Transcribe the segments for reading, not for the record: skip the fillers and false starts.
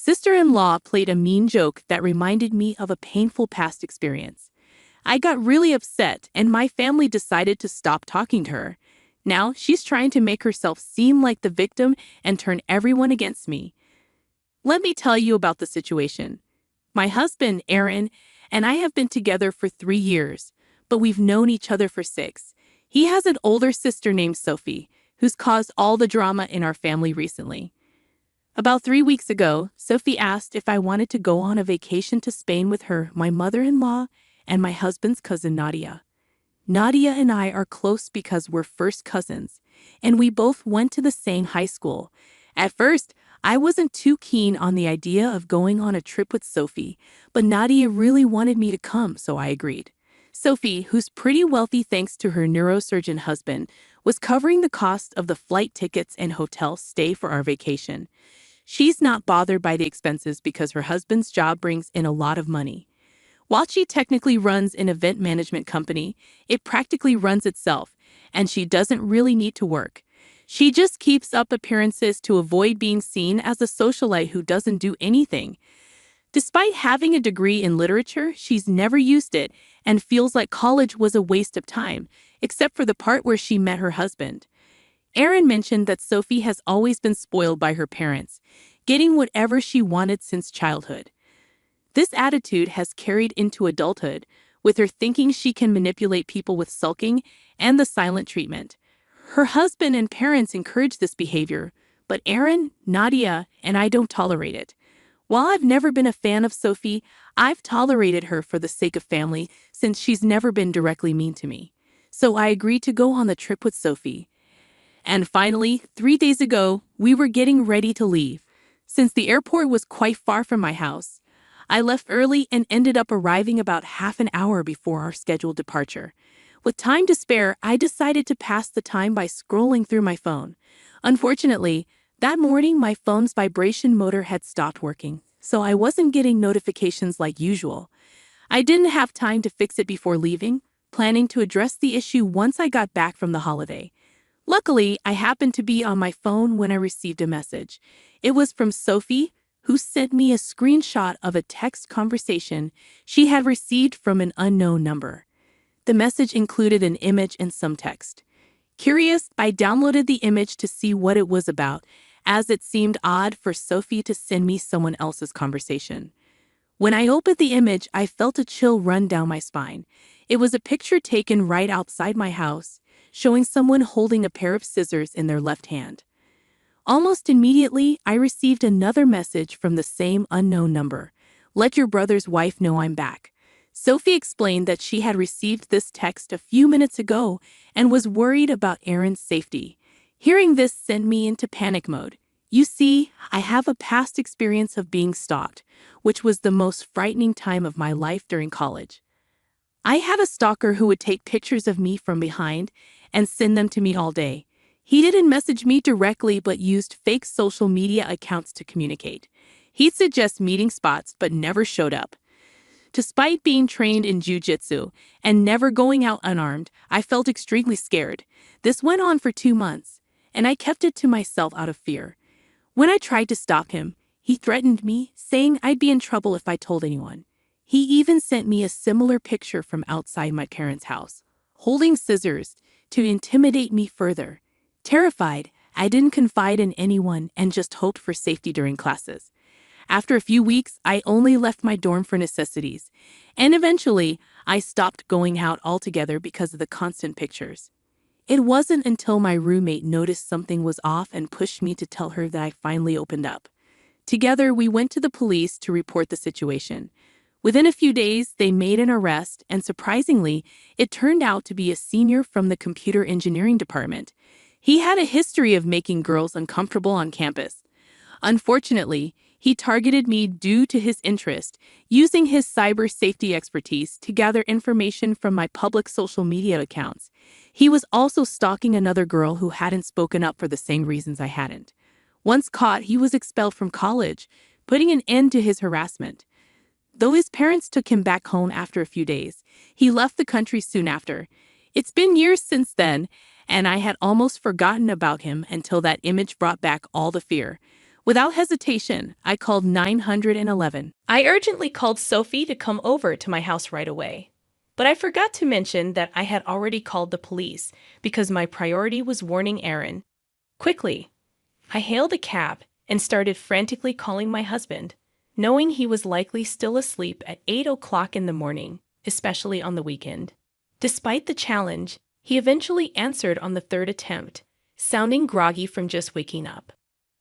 sister-in-law played a mean joke that reminded me of a painful past experience. I got really upset and my family decided to stop talking to her. Now she's trying to make herself seem like the victim and turn everyone against me. Let me tell you about the situation. My husband, Aaron, and I have been together for 3 years, but we've known each other for 6. He has an older sister named Sophie, who's caused all the drama in our family recently. About 3 weeks ago, Sophie asked if I wanted to go on a vacation to Spain with her, my mother-in-law, and my husband's cousin Nadia. Nadia and I are close because we're first cousins, and we both went to the same high school. At first, I wasn't too keen on the idea of going on a trip with Sophie, but Nadia really wanted me to come, so I agreed. Sophie, who's pretty wealthy thanks to her neurosurgeon husband, was covering the cost of the flight tickets and hotel stay for our vacation. She's not bothered by the expenses because her husband's job brings in a lot of money. While she technically runs an event management company, it practically runs itself, and she doesn't really need to work. She just keeps up appearances to avoid being seen as a socialite who doesn't do anything. Despite having a degree in literature, she's never used it and feels like college was a waste of time, except for the part where she met her husband. Aaron mentioned that Sophie has always been spoiled by her parents, getting whatever she wanted since childhood. This attitude has carried into adulthood, with her thinking she can manipulate people with sulking and the silent treatment. Her husband and parents encourage this behavior, but Aaron, Nadia, and I don't tolerate it. While I've never been a fan of Sophie, I've tolerated her for the sake of family since she's never been directly mean to me. So I agreed to go on the trip with Sophie. And finally, 3 days ago, we were getting ready to leave. Since the airport was quite far from my house, I left early and ended up arriving about half an hour before our scheduled departure. With time to spare, I decided to pass the time by scrolling through my phone. Unfortunately, that morning my phone's vibration motor had stopped working, so I wasn't getting notifications like usual. I didn't have time to fix it before leaving, planning to address the issue once I got back from the holiday. Luckily, I happened to be on my phone when I received a message. It was from Sophie, who sent me a screenshot of a text conversation she had received from an unknown number. The message included an image and some text. Curious, I downloaded the image to see what it was about, as it seemed odd for Sophie to send me someone else's conversation. When I opened the image, I felt a chill run down my spine. It was a picture taken right outside my house, showing someone holding a pair of scissors in their left hand. Almost immediately, I received another message from the same unknown number. "Let your brother's wife know I'm back." Sophie explained that she had received this text a few minutes ago and was worried about Aaron's safety. Hearing this sent me into panic mode. You see, I have a past experience of being stalked, which was the most frightening time of my life during college. I had a stalker who would take pictures of me from behind and send them to me all day. He didn't message me directly but used fake social media accounts to communicate. He'd suggest meeting spots but never showed up. Despite being trained in jiu-jitsu and never going out unarmed, I felt extremely scared. This went on for 2 months, and I kept it to myself out of fear. When I tried to stop him, he threatened me, saying I'd be in trouble if I told anyone. He even sent me a similar picture from outside my parents' house, holding scissors, to intimidate me further. Terrified, I didn't confide in anyone and just hoped for safety during classes. After a few weeks, I only left my dorm for necessities, and eventually, I stopped going out altogether because of the constant pictures. It wasn't until my roommate noticed something was off and pushed me to tell her that I finally opened up. Together, we went to the police to report the situation. Within a few days, they made an arrest, and surprisingly, it turned out to be a senior from the computer engineering department. He had a history of making girls uncomfortable on campus. Unfortunately, he targeted me due to his interest, using his cyber safety expertise to gather information from my public social media accounts. He was also stalking another girl who hadn't spoken up for the same reasons I hadn't. Once caught, he was expelled from college, putting an end to his harassment. Though his parents took him back home after a few days, he left the country soon after. It's been years since then, and I had almost forgotten about him until that image brought back all the fear. Without hesitation, I called 911. I urgently called Sophie to come over to my house right away. But I forgot to mention that I had already called the police because my priority was warning Aaron. Quickly, I hailed a cab and started frantically calling my husband, knowing he was likely still asleep at 8 o'clock in the morning, especially on the weekend. Despite the challenge, he eventually answered on the third attempt, sounding groggy from just waking up.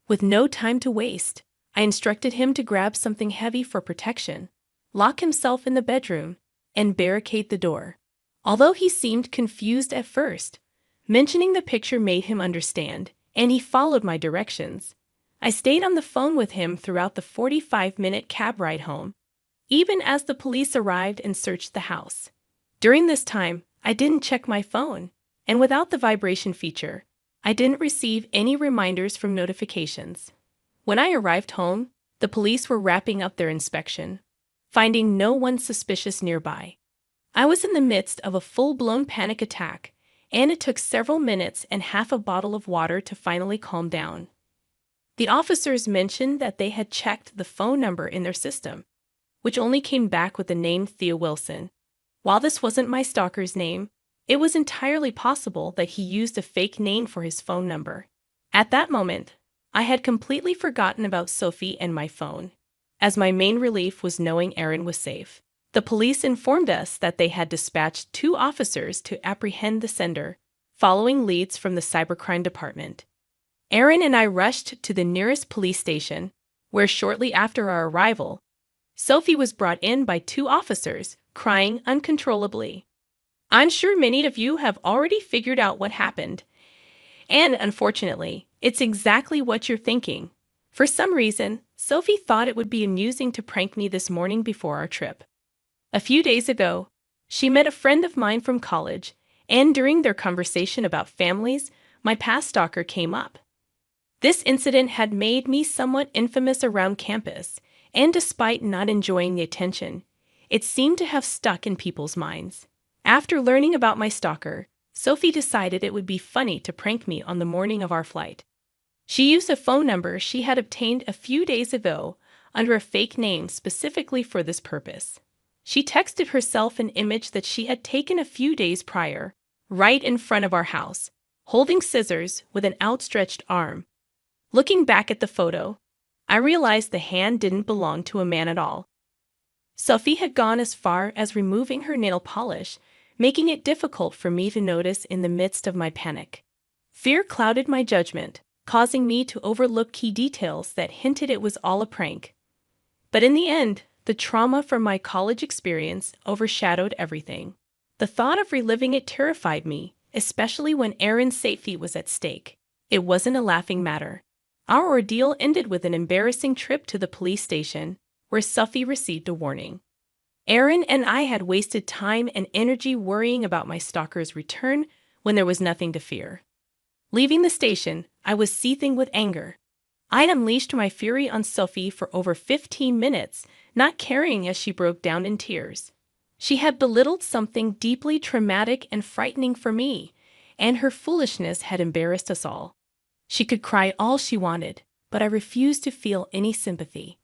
With no time to waste, I instructed him to grab something heavy for protection, lock himself in the bedroom, and barricade the door. Although he seemed confused at first, mentioning the picture made him understand, and he followed my directions. I stayed on the phone with him throughout the 45-minute cab ride home, even as the police arrived and searched the house. During this time, I didn't check my phone, and without the vibration feature, I didn't receive any reminders from notifications. When I arrived home, the police were wrapping up their inspection, finding no one suspicious nearby. I was in the midst of a full-blown panic attack, and it took several minutes and half a bottle of water to finally calm down. The officers mentioned that they had checked the phone number in their system, which only came back with the name Thea Wilson. While this wasn't my stalker's name, it was entirely possible that he used a fake name for his phone number. At that moment, I had completely forgotten about Sophie and my phone, as my main relief was knowing Aaron was safe. The police informed us that they had dispatched 2 officers to apprehend the sender, following leads from the cybercrime department. Aaron and I rushed to the nearest police station, where shortly after our arrival, Sophie was brought in by 2 officers, crying uncontrollably. I'm sure many of you have already figured out what happened. And unfortunately, it's exactly what you're thinking. For some reason, Sophie thought it would be amusing to prank me this morning before our trip. A few days ago, she met a friend of mine from college, and during their conversation about families, my past stalker came up. This incident had made me somewhat infamous around campus, and despite not enjoying the attention, it seemed to have stuck in people's minds. After learning about my stalker, Sophie decided it would be funny to prank me on the morning of our flight. She used a phone number she had obtained a few days ago under a fake name specifically for this purpose. She texted herself an image that she had taken a few days prior, right in front of our house, holding scissors with an outstretched arm. Looking back at the photo, I realized the hand didn't belong to a man at all. Sophie had gone as far as removing her nail polish, making it difficult for me to notice in the midst of my panic. Fear clouded my judgment, causing me to overlook key details that hinted it was all a prank. But in the end, the trauma from my college experience overshadowed everything. The thought of reliving it terrified me, especially when Aaron's safety was at stake. It wasn't a laughing matter. Our ordeal ended with an embarrassing trip to the police station, where Sophie received a warning. Aaron and I had wasted time and energy worrying about my stalker's return when there was nothing to fear. Leaving the station, I was seething with anger. I'd unleashed my fury on Sophie for over 15 minutes, not caring as she broke down in tears. She had belittled something deeply traumatic and frightening for me, and her foolishness had embarrassed us all. She could cry all she wanted, but I refused to feel any sympathy.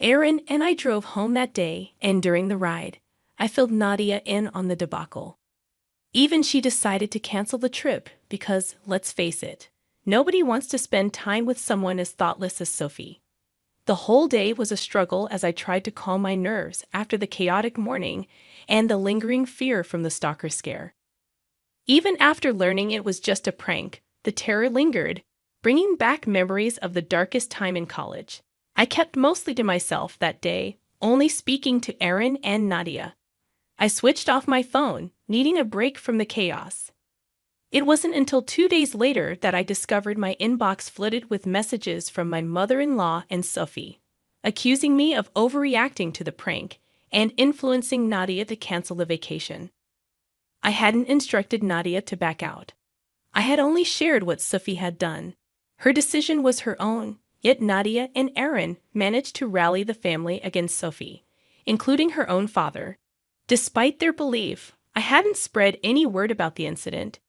Aaron and I drove home that day, and during the ride, I filled Nadia in on the debacle. Even she decided to cancel the trip because, let's face it, nobody wants to spend time with someone as thoughtless as Sophie. The whole day was a struggle as I tried to calm my nerves after the chaotic morning and the lingering fear from the stalker scare. Even after learning it was just a prank, the terror lingered, bringing back memories of the darkest time in college. I kept mostly to myself that day, only speaking to Aaron and Nadia. I switched off my phone, needing a break from the chaos. It wasn't until 2 days later that I discovered my inbox flooded with messages from my mother-in-law and Sophie, accusing me of overreacting to the prank and influencing Nadia to cancel the vacation. I hadn't instructed Nadia to back out. I had only shared what Sophie had done. Her decision was her own, yet Nadia and Aaron managed to rally the family against Sophie, including her own father. Despite their belief, I hadn't spread any word about the incident.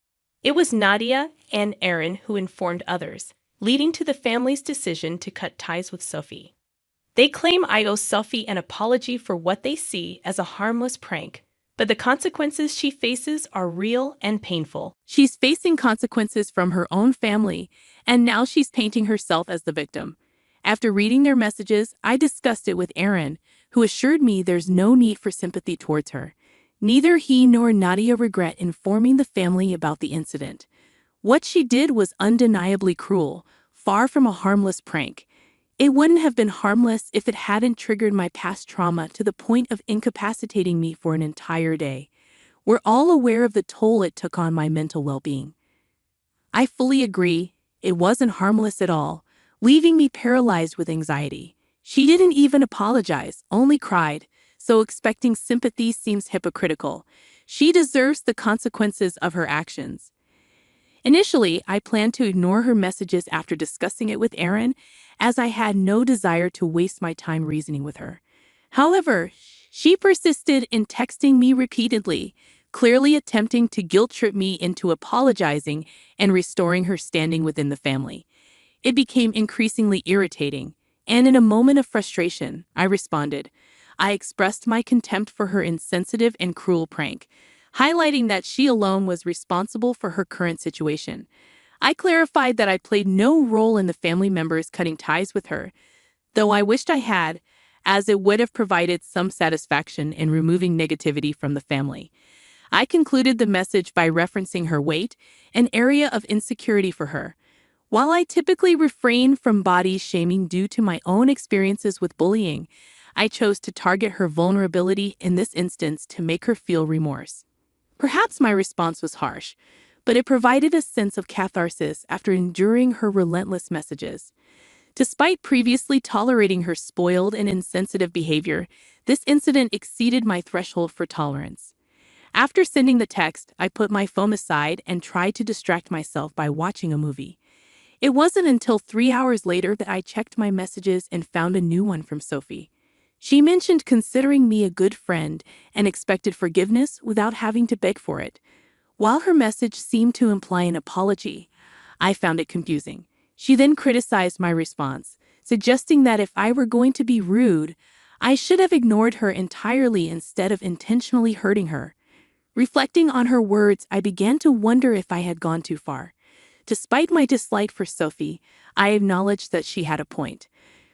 It was Nadia and Aaron who informed others, leading to the family's decision to cut ties with Sophie. They claim I owe Sophie an apology for what they see as a harmless prank, but the consequences she faces are real and painful. She's facing consequences from her own family, and now she's painting herself as the victim. After reading their messages, I discussed it with Aaron, who assured me there's no need for sympathy towards her. Neither he nor Nadia regret informing the family about the incident. What she did was undeniably cruel, far from a harmless prank. It wouldn't have been harmless if it hadn't triggered my past trauma to the point of incapacitating me for an entire day. We're all aware of the toll it took on my mental well-being. I fully agree, it wasn't harmless at all, leaving me paralyzed with anxiety. She didn't even apologize, only cried, so expecting sympathy seems hypocritical. She deserves the consequences of her actions. Initially, I planned to ignore her messages after discussing it with Aaron, as I had no desire to waste my time reasoning with her. However, she persisted in texting me repeatedly, clearly attempting to guilt-trip me into apologizing and restoring her standing within the family. It became increasingly irritating, and in a moment of frustration, I responded. I expressed my contempt for her insensitive and cruel prank, highlighting that she alone was responsible for her current situation. I clarified that I played no role in the family members cutting ties with her, though I wished I had, as it would have provided some satisfaction in removing negativity from the family. I concluded the message by referencing her weight, an area of insecurity for her. While I typically refrain from body shaming due to my own experiences with bullying, I chose to target her vulnerability in this instance to make her feel remorse. Perhaps my response was harsh, but it provided a sense of catharsis after enduring her relentless messages. Despite previously tolerating her spoiled and insensitive behavior, this incident exceeded my threshold for tolerance. After sending the text, I put my phone aside and tried to distract myself by watching a movie. It wasn't until 3 hours later that I checked my messages and found a new one from Sophie. She mentioned considering me a good friend and expected forgiveness without having to beg for it. While her message seemed to imply an apology, I found it confusing. She then criticized my response, suggesting that if I were going to be rude, I should have ignored her entirely instead of intentionally hurting her. Reflecting on her words, I began to wonder if I had gone too far. Despite my dislike for Sophie, I acknowledged that she had a point.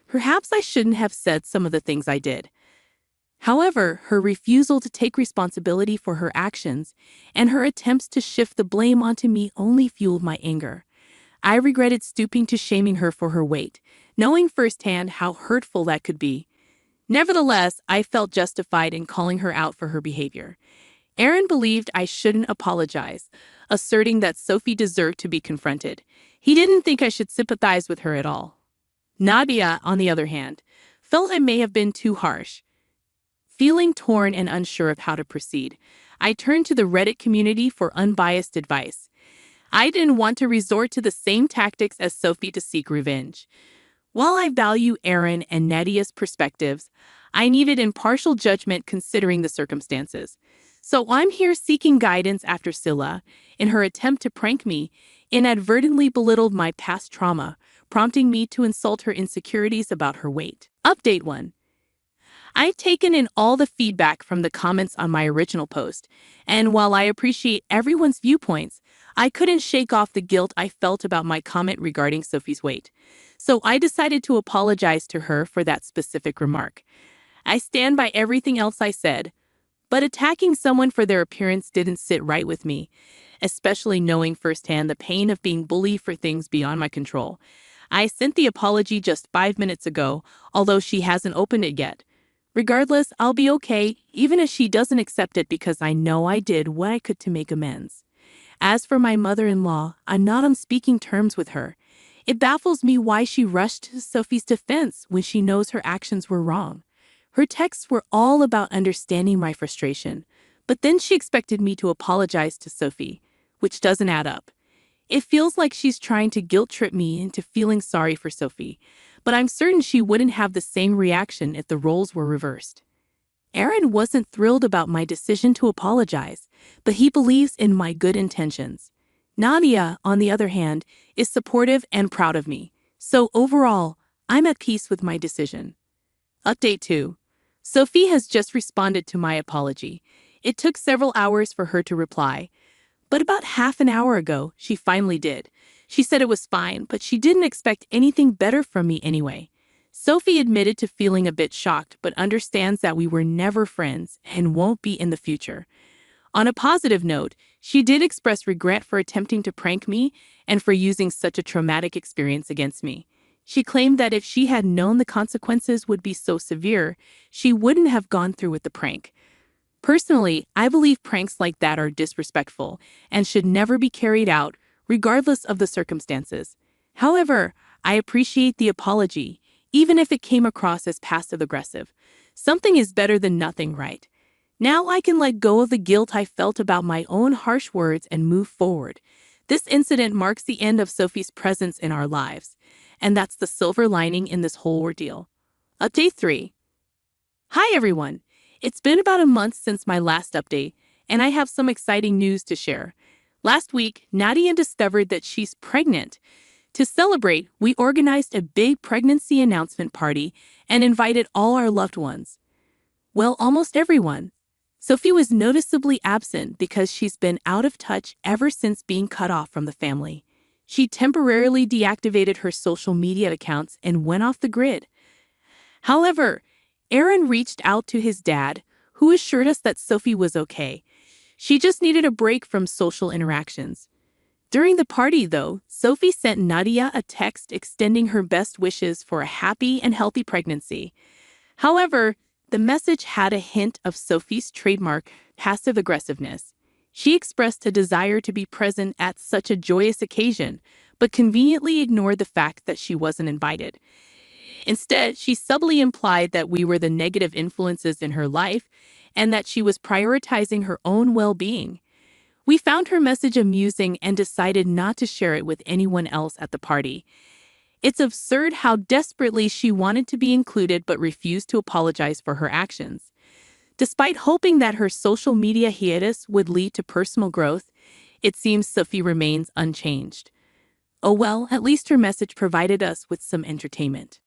Perhaps I shouldn't have said some of the things I did. However, her refusal to take responsibility for her actions and her attempts to shift the blame onto me only fueled my anger. I regretted stooping to shaming her for her weight, knowing firsthand how hurtful that could be. Nevertheless, I felt justified in calling her out for her behavior. Aaron believed I shouldn't apologize, asserting that Sophie deserved to be confronted. He didn't think I should sympathize with her at all. Nadia, on the other hand, felt I may have been too harsh. Feeling torn and unsure of how to proceed, I turned to the Reddit community for unbiased advice. I didn't want to resort to the same tactics as Sophie to seek revenge. While I value Aaron and Nadia's perspectives, I needed impartial judgment considering the circumstances. So I'm here seeking guidance after Scylla, in her attempt to prank me, inadvertently belittled my past trauma, prompting me to insult her insecurities about her weight. Update 1. I've taken in all the feedback from the comments on my original post, and while I appreciate everyone's viewpoints, I couldn't shake off the guilt I felt about my comment regarding Sophie's weight. So I decided to apologize to her for that specific remark. I stand by everything else I said, but attacking someone for their appearance didn't sit right with me, especially knowing firsthand the pain of being bullied for things beyond my control. I sent the apology just 5 minutes ago, although she hasn't opened it yet. Regardless, I'll be okay, even if she doesn't accept it, because I know I did what I could to make amends. As for my mother-in-law, I'm not on speaking terms with her. It baffles me why she rushed to Sophie's defense when she knows her actions were wrong. Her texts were all about understanding my frustration, but then she expected me to apologize to Sophie, which doesn't add up. It feels like she's trying to guilt-trip me into feeling sorry for Sophie, but I'm certain she wouldn't have the same reaction if the roles were reversed. Aaron wasn't thrilled about my decision to apologize, but he believes in my good intentions. Nadia, on the other hand, is supportive and proud of me. So overall, I'm at peace with my decision. Update 2. Sophie has just responded to my apology. It took several hours for her to reply, but about half an hour ago, she finally did. She said it was fine, but she didn't expect anything better from me anyway. Sophie admitted to feeling a bit shocked, but understands that we were never friends and won't be in the future. On a positive note, she did express regret for attempting to prank me and for using such a traumatic experience against me. She claimed that if she had known the consequences would be so severe, she wouldn't have gone through with the prank. Personally, I believe pranks like that are disrespectful and should never be carried out, regardless of the circumstances. However, I appreciate the apology, even if it came across as passive-aggressive. Something is better than nothing, right? Now I can let go of the guilt I felt about my own harsh words and move forward. This incident marks the end of Sophie's presence in our lives, and that's the silver lining in this whole ordeal. Update 3. Hi everyone! It's been about a month since my last update, and I have some exciting news to share. Last week, Nadia discovered that she's pregnant. To celebrate, we organized a big pregnancy announcement party and invited all our loved ones. Well, almost everyone. Sophie was noticeably absent because she's been out of touch ever since being cut off from the family. She temporarily deactivated her social media accounts and went off the grid. However, Aaron reached out to his dad, who assured us that Sophie was okay. She just needed a break from social interactions. During the party, though, Sophie sent Nadia a text extending her best wishes for a happy and healthy pregnancy. However, the message had a hint of Sophie's trademark passive-aggressiveness. She expressed a desire to be present at such a joyous occasion, but conveniently ignored the fact that she wasn't invited. Instead, she subtly implied that we were the negative influences in her life and that she was prioritizing her own well-being. We found her message amusing and decided not to share it with anyone else at the party. It's absurd how desperately she wanted to be included but refused to apologize for her actions. Despite hoping that her social media hiatus would lead to personal growth, it seems Sophie remains unchanged. Oh well, at least her message provided us with some entertainment.